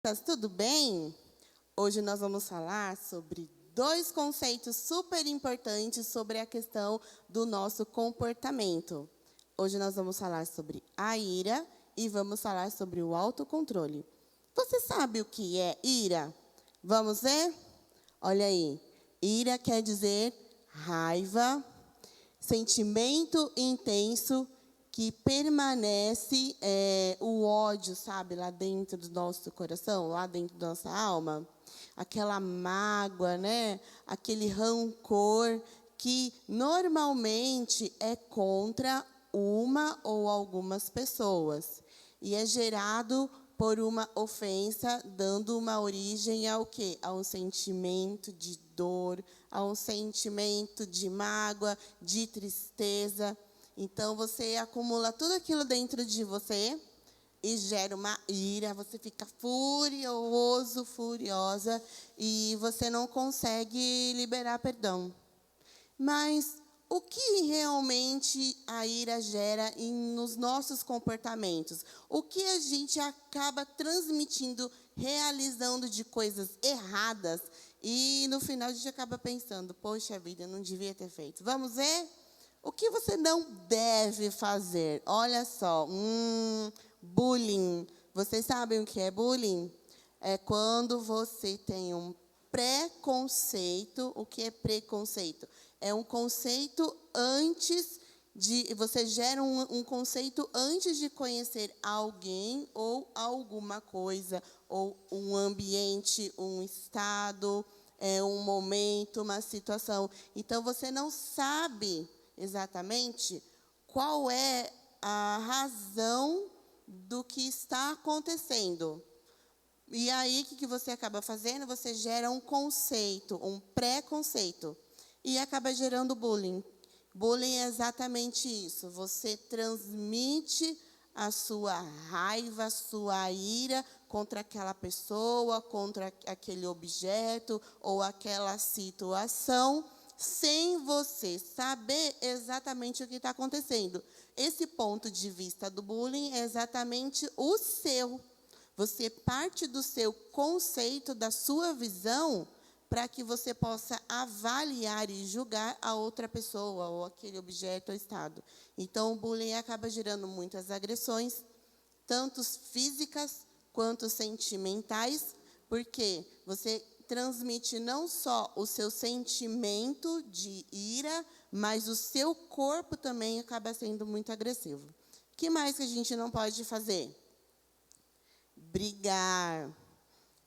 crianças, tudo bem? Hoje nós vamos falar sobre dois conceitos super importantes sobre a questão do nosso comportamento. Hoje nós vamos falar sobre a ira e vamos falar sobre o autocontrole. Você sabe o que é ira? Vamos ver? Olha aí. Ira quer dizer raiva, sentimento intenso que permanece o ódio, sabe, lá dentro do nosso coração, lá dentro da nossa alma. Aquela mágoa, né? Aquele rancor que normalmente é contra uma ou algumas pessoas. E é gerado por uma ofensa, dando uma origem ao quê? A um sentimento de dor, a um sentimento de mágoa, de tristeza. Então, você acumula tudo aquilo dentro de você e gera uma ira, você fica furioso, furiosa, e você não consegue liberar perdão. Mas o que realmente a ira gera nos nossos comportamentos? O que a gente acaba transmitindo, realizando de coisas erradas, e no final a gente acaba pensando, poxa vida, eu não devia ter feito. Vamos ver? O que você não deve fazer? Olha só, bullying. Vocês sabem o que é bullying? É quando você tem um preconceito. O que é preconceito? É um conceito antes de... Você gera um conceito antes de conhecer alguém ou alguma coisa, ou um ambiente, um estado, um momento, uma situação. Então, você não sabe exatamente qual é a razão do que está acontecendo. E aí, o que você acaba fazendo? Você gera um conceito, um preconceito, e acaba gerando bullying. Bullying é exatamente isso. Você transmite a sua raiva, a sua ira contra aquela pessoa, contra aquele objeto ou aquela situação, sem você saber exatamente o que está acontecendo. Esse ponto de vista do bullying é exatamente o seu. Você parte do seu conceito, da sua visão, para que você possa avaliar e julgar a outra pessoa, ou aquele objeto ou estado. Então, o bullying acaba gerando muitas agressões, tanto físicas quanto sentimentais, porque você transmite não só o seu sentimento de ira, mas o seu corpo também acaba sendo muito agressivo. O que mais que a gente não pode fazer? Brigar.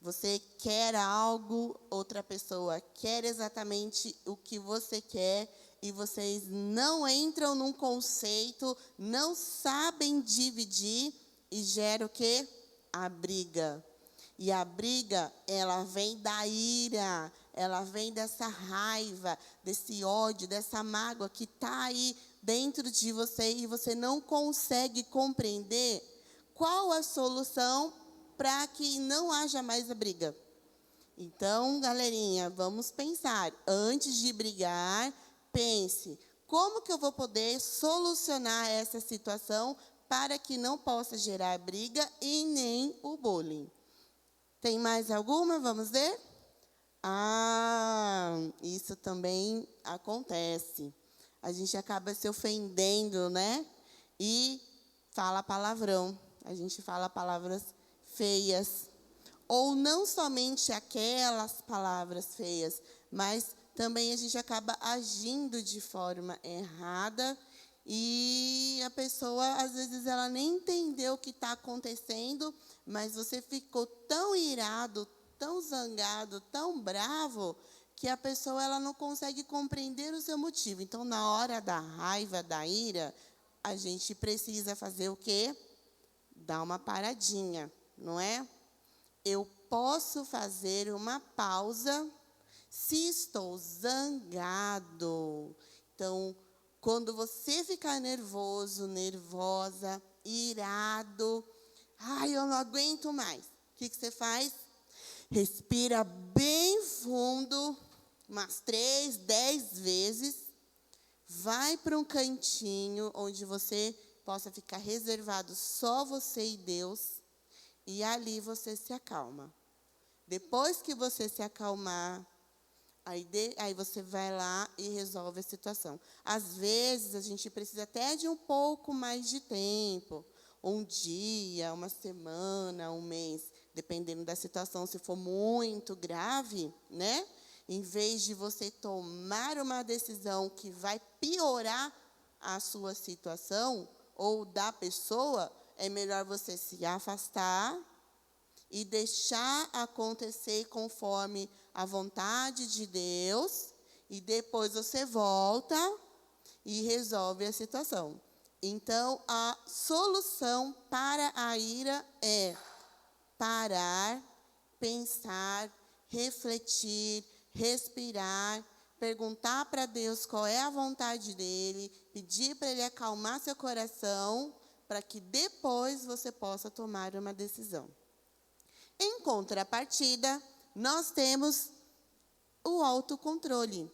Você quer algo, outra pessoa quer exatamente o que você quer, e vocês não entram num conceito, não sabem dividir, e gera o quê? A briga. E a briga, ela vem da ira, ela vem dessa raiva, desse ódio, dessa mágoa que está aí dentro de você, e você não consegue compreender qual a solução para que não haja mais a briga. Então, galerinha, vamos pensar. Antes de brigar, pense, como que eu vou poder solucionar essa situação para que não possa gerar briga e nem o bullying? Tem mais alguma? Vamos ver? Isso também acontece. A gente acaba se ofendendo, né? E fala palavrão. A gente fala palavras feias. Ou não somente aquelas palavras feias, mas também a gente acaba agindo de forma errada, e a pessoa, às vezes, ela nem entendeu o que está acontecendo, mas você ficou tão irado, tão zangado, tão bravo, que a pessoa ela não consegue compreender o seu motivo. Então, na hora da raiva, da ira, a gente precisa fazer o quê? Dar uma paradinha, não é? Eu posso fazer uma pausa se estou zangado. Então, quando você ficar nervoso, nervosa, irado, eu não aguento mais. O que você faz? Respira bem fundo, umas 3, 10 vezes. Vai para um cantinho onde você possa ficar reservado só você e Deus. e ali você se acalma. Depois que você se acalmar, aí você vai lá e resolve a situação. Às vezes, a gente precisa até de um pouco mais de tempo. Um dia, uma semana, um mês, dependendo da situação. Se for muito grave, né? Em vez de você tomar uma decisão que vai piorar a sua situação ou da pessoa, é melhor você se afastar e deixar acontecer conforme a vontade de Deus, e depois você volta e resolve a situação. Então, a solução para a ira é parar, pensar, refletir, respirar, perguntar para Deus qual é a vontade dele, pedir para ele acalmar seu coração, para que depois você possa tomar uma decisão. Em contrapartida, nós temos o autocontrole.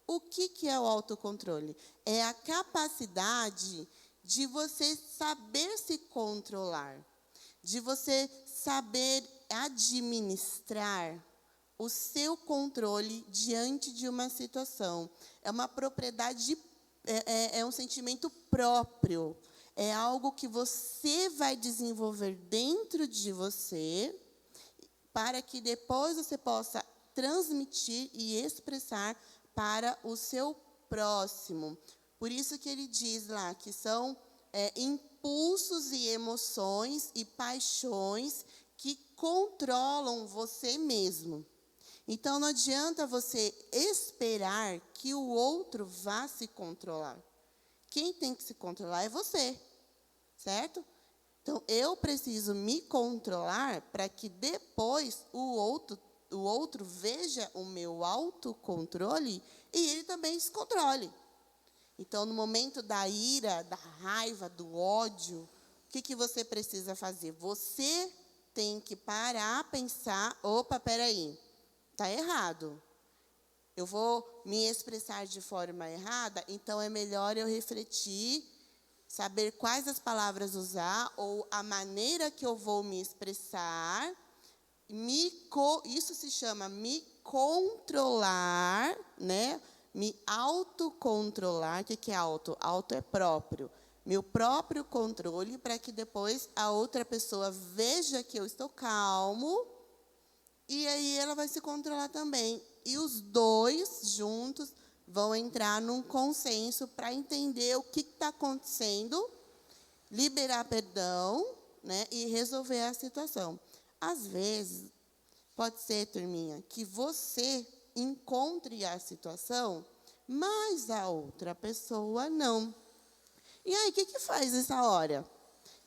O que é o autocontrole? É a capacidade de você saber se controlar, de você saber administrar o seu controle diante de uma situação. É uma propriedade, é um sentimento próprio. É algo que você vai desenvolver dentro de você, para que depois você possa transmitir e expressar para o seu próximo. Por isso que ele diz lá que são impulsos e emoções e paixões que controlam você mesmo. Então, não adianta você esperar que o outro vá se controlar. Quem tem que se controlar é você, certo? Então, eu preciso me controlar para que depois o outro veja o meu autocontrole e ele também se controle. Então, no momento da ira, da raiva, do ódio, o que você precisa fazer? Você tem que parar, pensar, opa, peraí, está errado. Eu vou me expressar de forma errada, então é melhor eu refletir, saber quais as palavras usar ou a maneira que eu vou me expressar. Isso se chama me controlar, né? Me autocontrolar. O que é auto? Auto é próprio. Meu próprio controle, para que depois a outra pessoa veja que eu estou calmo, e aí ela vai se controlar também. E os dois juntos vão entrar num consenso para entender o que está acontecendo, liberar perdão, né, e resolver a situação. Às vezes, pode ser, turminha, que você encontre a situação, mas a outra pessoa não. E aí, o que faz nessa hora?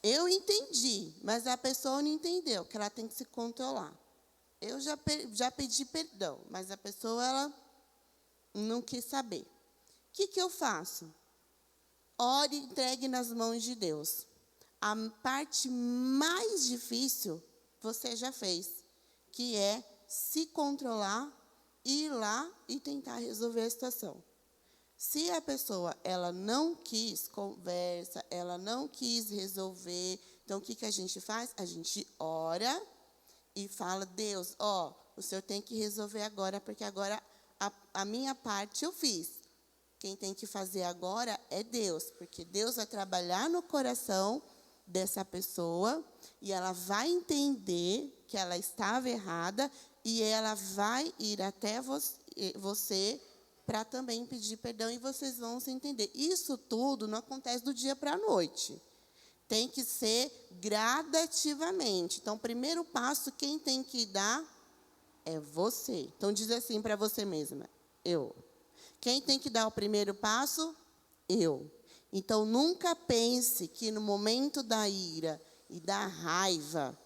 Eu entendi, mas a pessoa não entendeu, que ela tem que se controlar. Eu já pedi perdão, mas a pessoa ela não quis saber. O que eu faço? Ore e entregue nas mãos de Deus. A parte mais difícil você já fez, que é se controlar, ir lá e tentar resolver a situação. Se a pessoa ela não quis conversa, ela não quis resolver, então o que a gente faz? A gente ora e fala, Deus, o Senhor tem que resolver agora, porque agora a minha parte eu fiz. Quem tem que fazer agora é Deus, porque Deus vai trabalhar no coração dessa pessoa e ela vai entender que ela estava errada e ela vai ir até você para também pedir perdão e vocês vão se entender. Isso tudo não acontece do dia para a noite. Tem que ser gradativamente. Então, o primeiro passo, quem tem que dar é você. Então, diz assim para você mesma, eu. Quem tem que dar o primeiro passo? Eu. Então, nunca pense que no momento da ira e da raiva,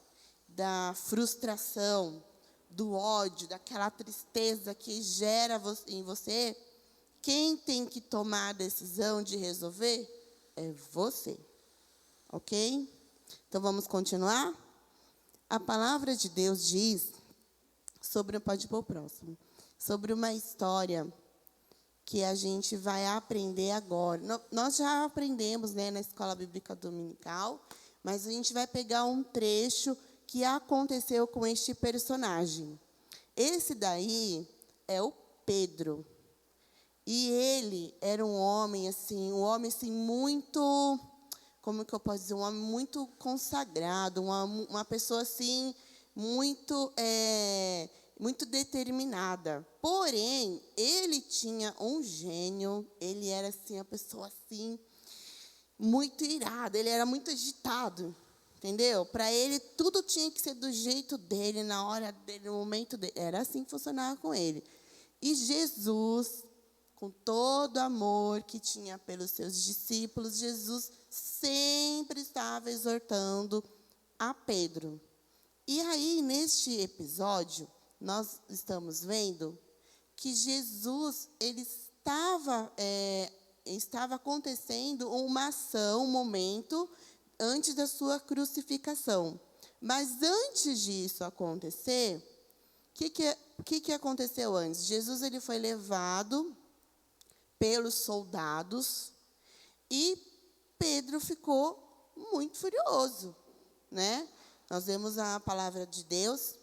da frustração, do ódio, daquela tristeza que gera em você, quem tem que tomar a decisão de resolver é você. Ok? Então, vamos continuar? A palavra de Deus diz pode pôr o próximo, sobre uma história que a gente vai aprender agora. Nós já aprendemos, né, na escola bíblica dominical, mas a gente vai pegar um trecho que aconteceu com este personagem. Esse daí é o Pedro. E ele era um homem assim muito, como que eu posso dizer, um homem muito consagrado, uma pessoa assim muito determinada. Porém, ele tinha um gênio, ele era assim uma pessoa assim muito irada, ele era muito agitado, entendeu? Para ele tudo tinha que ser do jeito dele, na hora dele, no momento dele. Era assim que funcionava com ele. E Jesus, com todo o amor que tinha pelos seus discípulos, Jesus sempre estava exortando a Pedro. E aí, neste episódio, nós estamos vendo que Jesus, ele estava acontecendo uma ação, um momento, antes da sua crucificação. Mas antes disso acontecer, o que aconteceu antes? Jesus ele foi levado pelos soldados e Pedro ficou muito furioso, né? Nós vemos a palavra de Deus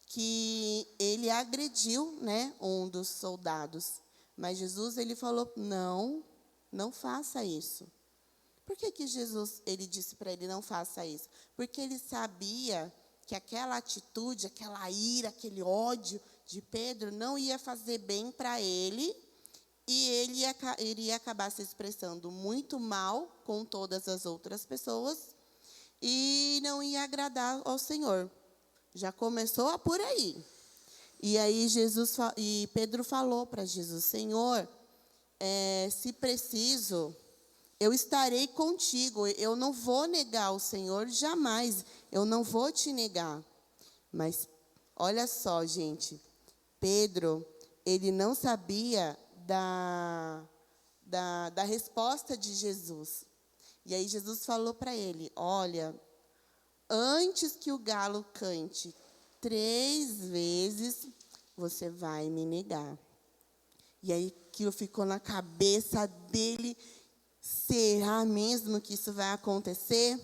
que ele agrediu, né, um dos soldados. Mas Jesus ele falou: não faça isso. Por que Jesus ele disse para ele não faça isso? Porque ele sabia que aquela atitude, aquela ira, aquele ódio de Pedro não ia fazer bem para ele e ele iria acabar se expressando muito mal com todas as outras pessoas e não ia agradar ao Senhor. Já começou por aí. E aí Pedro falou para Jesus: Senhor, se preciso, eu estarei contigo. Eu não vou negar o Senhor jamais. Eu não vou te negar. Mas olha só, gente. Pedro, ele não sabia da resposta de Jesus. E aí Jesus falou para ele: olha, antes que o galo cante 3 vezes, você vai me negar. E aí aquilo ficou na cabeça dele: será mesmo que isso vai acontecer?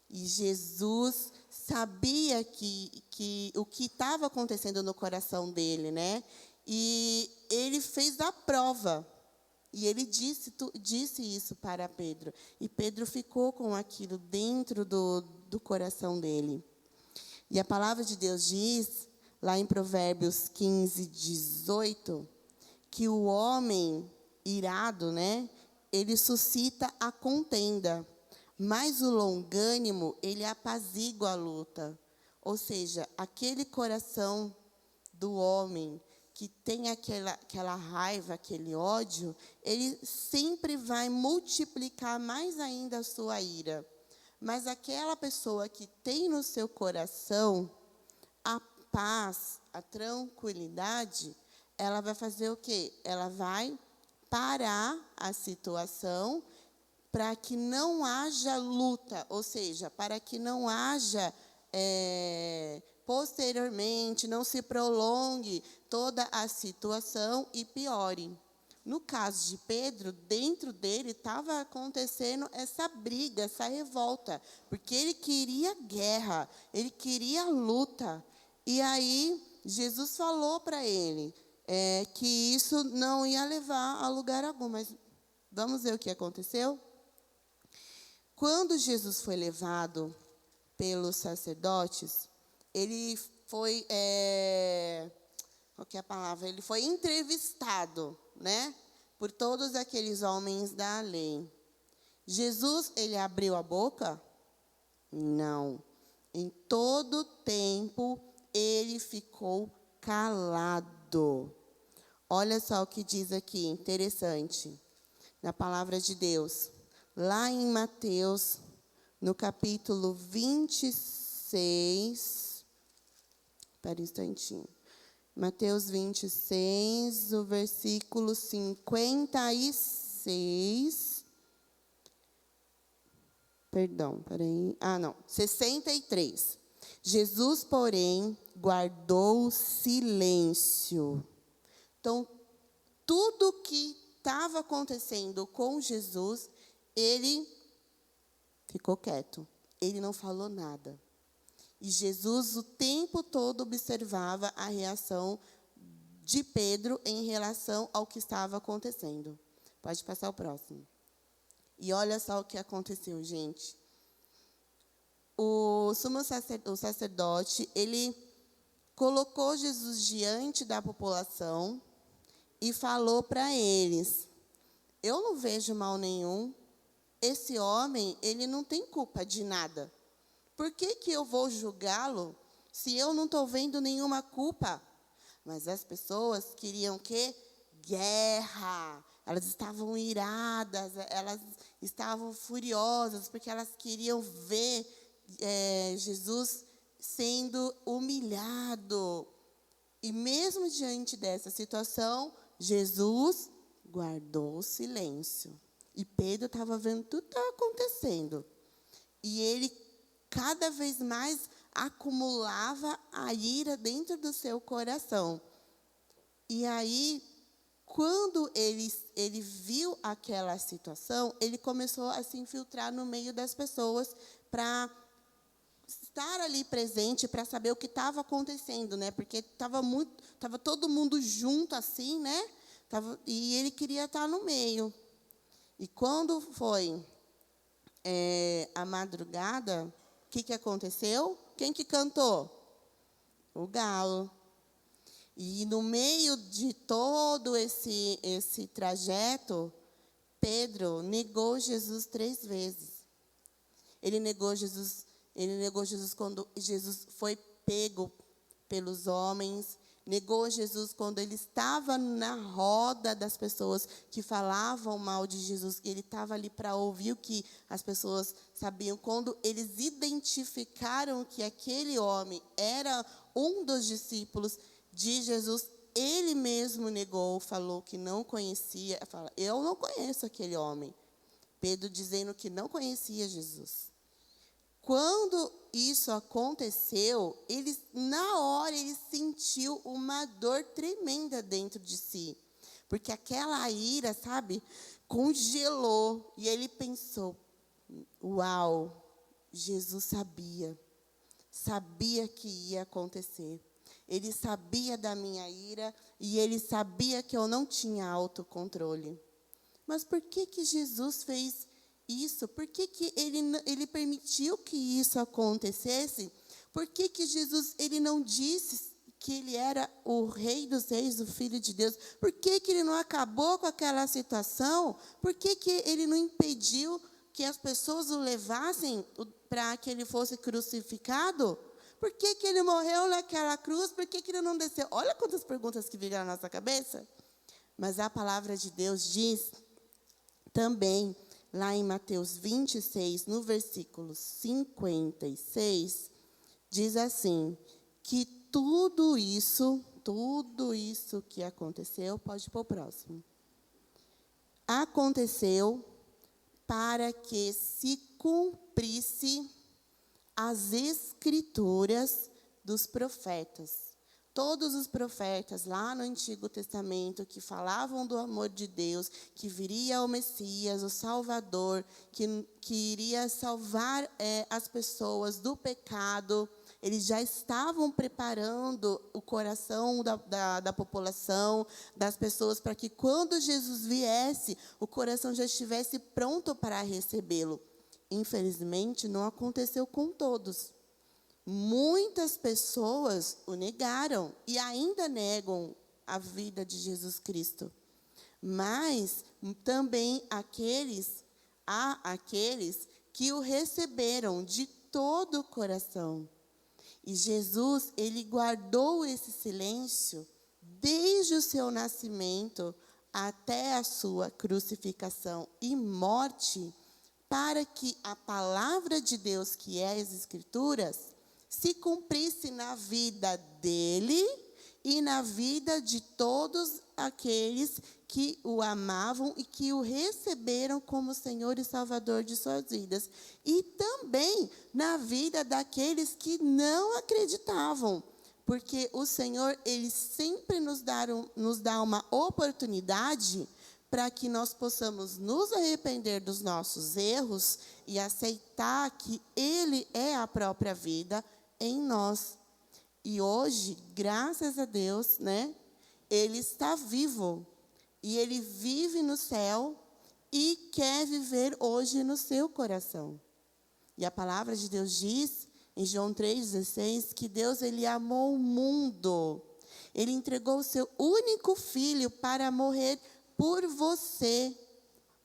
E Jesus sabia que o que estava acontecendo no coração dele, né? E ele fez a prova. E ele disse isso para Pedro. E Pedro ficou com aquilo dentro do coração dele. E a palavra de Deus diz, lá em Provérbios 15, 18, que o homem irado, né, ele suscita a contenda, mas o longânimo, ele apazigua a luta. Ou seja, aquele coração do homem que tem aquela raiva, aquele ódio, ele sempre vai multiplicar mais ainda a sua ira. Mas aquela pessoa que tem no seu coração a paz, a tranquilidade, ela vai fazer o quê? Ela vai parar a situação para que não haja luta, ou seja, para que não haja posteriormente, não se prolongue toda a situação e piore. No caso de Pedro, dentro dele estava acontecendo essa briga, essa revolta, porque ele queria guerra, ele queria luta. E aí Jesus falou para ele que isso não ia levar a lugar algum. Mas vamos ver o que aconteceu? Quando Jesus foi levado pelos sacerdotes, ele foi, qual que é a palavra? Ele foi entrevistado, né, por todos aqueles homens da lei. Jesus, ele abriu a boca? Não. Em todo tempo, ele ficou calado. Olha só o que diz aqui, interessante, na palavra de Deus. Lá em Mateus, no capítulo 26, espera um instantinho. Mateus 26, o versículo 56. Perdão, peraí. 63. Jesus, porém, guardou silêncio. Então, tudo que estava acontecendo com Jesus, ele ficou quieto. Ele não falou nada. E Jesus o tempo todo observava a reação de Pedro em relação ao que estava acontecendo. Pode passar o próximo. E olha só o que aconteceu, gente. O sacerdote, ele colocou Jesus diante da população e falou para eles: eu não vejo mal nenhum. Esse homem, ele não tem culpa de nada. Por que eu vou julgá-lo se eu não estou vendo nenhuma culpa? Mas as pessoas queriam o quê? Guerra. Elas estavam iradas, elas estavam furiosas, porque elas queriam ver Jesus sendo humilhado. E mesmo diante dessa situação, Jesus guardou o silêncio. E Pedro estava vendo tudo que estava acontecendo. E ele cada vez mais acumulava a ira dentro do seu coração. E aí, quando ele viu aquela situação, ele começou a se infiltrar no meio das pessoas para estar ali presente, para saber o que estava acontecendo, né? Porque estava todo mundo junto assim, né? E ele queria estar no meio. E quando foi a madrugada, o que aconteceu? Quem que cantou? O galo. E no meio de todo esse trajeto, Pedro negou Jesus 3 vezes. Ele negou Jesus quando Jesus foi pego pelos homens. Negou Jesus quando ele estava na roda das pessoas que falavam mal de Jesus. Ele estava ali para ouvir o que as pessoas sabiam. Quando eles identificaram que aquele homem era um dos discípulos de Jesus, ele mesmo negou, falou que não conhecia. Fala, eu não conheço aquele homem. Pedro dizendo que não conhecia Jesus. Quando isso aconteceu, na hora ele sentiu uma dor tremenda dentro de si. Porque aquela ira, sabe, congelou. E ele pensou, uau, Jesus sabia que ia acontecer. Ele sabia da minha ira e ele sabia que eu não tinha autocontrole. Mas por que Jesus fez isso? Por que ele permitiu que isso acontecesse? Por que Jesus ele não disse que ele era o Rei dos Reis, o Filho de Deus? Por que ele não acabou com aquela situação? Por que ele não impediu que as pessoas o levassem para que ele fosse crucificado? Por que ele morreu naquela cruz? Por que ele não desceu? Olha quantas perguntas que viram na nossa cabeça. Mas a palavra de Deus diz também, lá em Mateus 26, no versículo 56, diz assim, que tudo isso que aconteceu, pode ir para o próximo, aconteceu para que se cumprisse as escrituras dos profetas. Todos os profetas lá no Antigo Testamento que falavam do amor de Deus, que viria o Messias, o Salvador, que iria salvar as pessoas do pecado, eles já estavam preparando o coração da população, das pessoas, para que quando Jesus viesse, o coração já estivesse pronto para recebê-lo. Infelizmente, não aconteceu com todos. Muitas pessoas o negaram e ainda negam a vida de Jesus Cristo. Mas também há aqueles que o receberam de todo o coração. E Jesus, ele guardou esse silêncio desde o seu nascimento até a sua crucificação e morte, para que a palavra de Deus, que é as Escrituras, se cumprisse na vida dele e na vida de todos aqueles que o amavam e que o receberam como Senhor e Salvador de suas vidas. E também na vida daqueles que não acreditavam, porque o Senhor, ele sempre nos dá uma oportunidade para que nós possamos nos arrepender dos nossos erros e aceitar que Ele é a própria vida, em nós. E hoje, graças a Deus, né, ele está vivo. E ele vive no céu e quer viver hoje no seu coração. E a palavra de Deus diz, em João 3,16, que Deus ele amou o mundo. Ele entregou o seu único filho para morrer por você,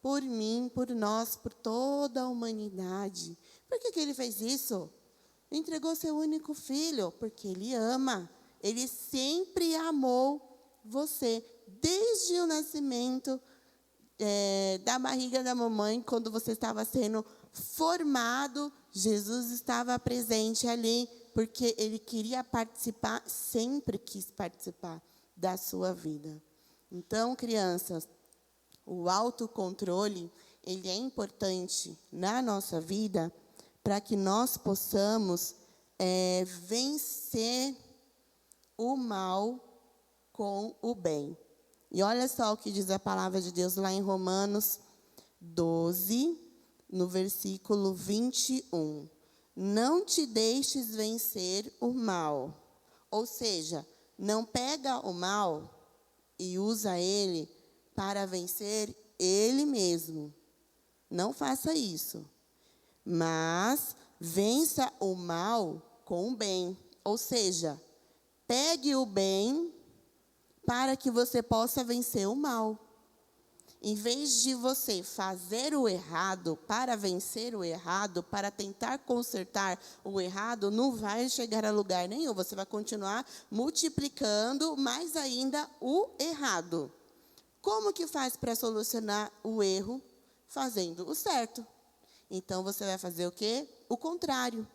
por mim, por nós, por toda a humanidade. Por que ele fez isso? Entregou seu único filho, porque ele ama. Ele sempre amou você, desde o nascimento da barriga da mamãe, quando você estava sendo formado, Jesus estava presente ali, porque ele queria participar, sempre quis participar da sua vida. Então, crianças, o autocontrole, ele é importante na nossa vida, para que nós possamos vencer o mal com o bem. E olha só o que diz a palavra de Deus lá em Romanos 12, no versículo 21. Não te deixes vencer o mal. Ou seja, não pega o mal e usa ele para vencer ele mesmo. Não faça isso. Mas vença o mal com o bem. Ou seja, pegue o bem para que você possa vencer o mal. Em vez de você fazer o errado para vencer o errado, para tentar consertar o errado, não vai chegar a lugar nenhum. Você vai continuar multiplicando mais ainda o errado. Como que faz para solucionar o erro? Fazendo o certo. Então, você vai fazer o quê? O contrário.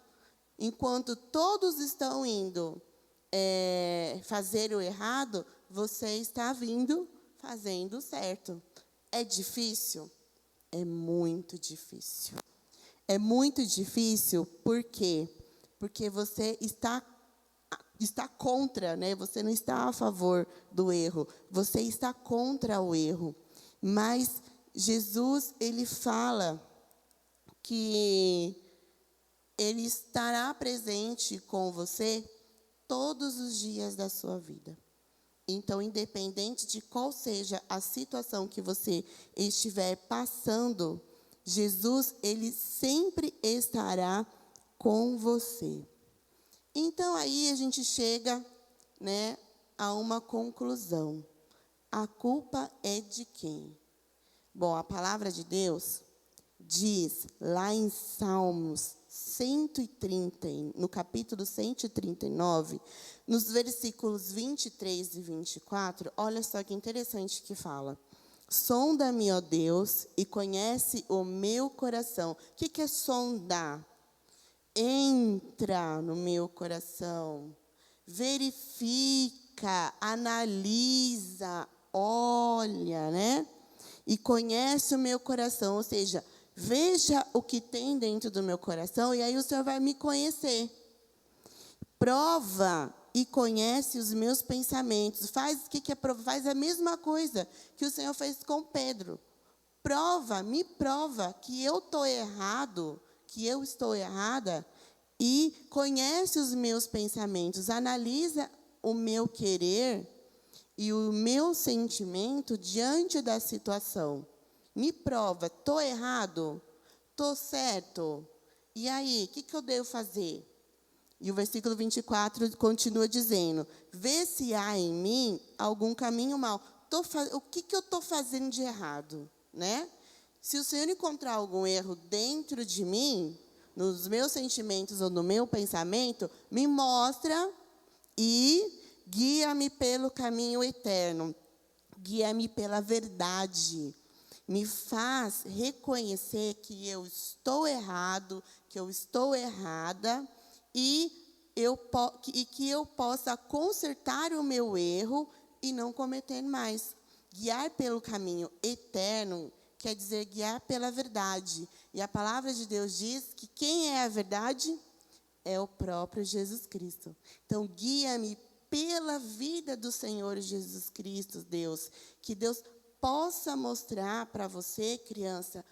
Enquanto todos estão indo fazer o errado, você está vindo fazendo o certo. É difícil? É muito difícil. É muito difícil, por quê? Porque você está contra, né? Você não está a favor do erro. Você está contra o erro. Mas Jesus, ele fala que ele estará presente com você todos os dias da sua vida. Então, independente de qual seja a situação que você estiver passando, Jesus, ele sempre estará com você. Então, aí a gente chega, né, a uma conclusão. A culpa é de quem? Bom, a palavra de Deus diz lá em Salmos 130, no capítulo 139, nos versículos 23 e 24, olha só que interessante que fala. Sonda-me, ó Deus, e conhece o meu coração. O que é sondar? Entra no meu coração, verifica, analisa, olha, né? E conhece o meu coração, ou seja, veja o que tem dentro do meu coração e aí o Senhor vai me conhecer. Prova e conhece os meus pensamentos. Faz a mesma coisa que o Senhor fez com Pedro. Me prova que eu estou errado, que eu estou errada, e conhece os meus pensamentos. Analisa o meu querer e o meu sentimento diante da situação. Me prova, estou errado? Estou certo? E aí, o que eu devo fazer? E o versículo 24 continua dizendo, vê se há em mim algum caminho mau. O que eu estou fazendo de errado? Né? Se o Senhor encontrar algum erro dentro de mim, nos meus sentimentos ou no meu pensamento, me mostra e guia-me pelo caminho eterno. Guia-me pela verdade. Me faz reconhecer que eu estou errado, que eu estou errada, e que eu possa consertar o meu erro e não cometer mais. Guiar pelo caminho eterno quer dizer guiar pela verdade. E a palavra de Deus diz que quem é a verdade? É o próprio Jesus Cristo. Então, guia-me pela vida do Senhor Jesus Cristo, Deus. Que Deus possa mostrar para você, criança,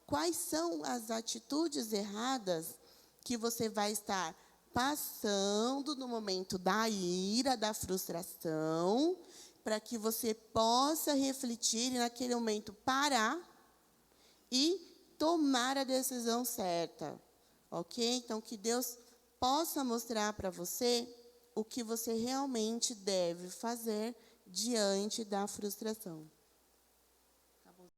quais são as atitudes erradas que você vai estar passando no momento da ira, da frustração, para que você possa refletir e, naquele momento, parar e tomar a decisão certa, ok? Então, que Deus possa mostrar para você o que você realmente deve fazer diante da frustração.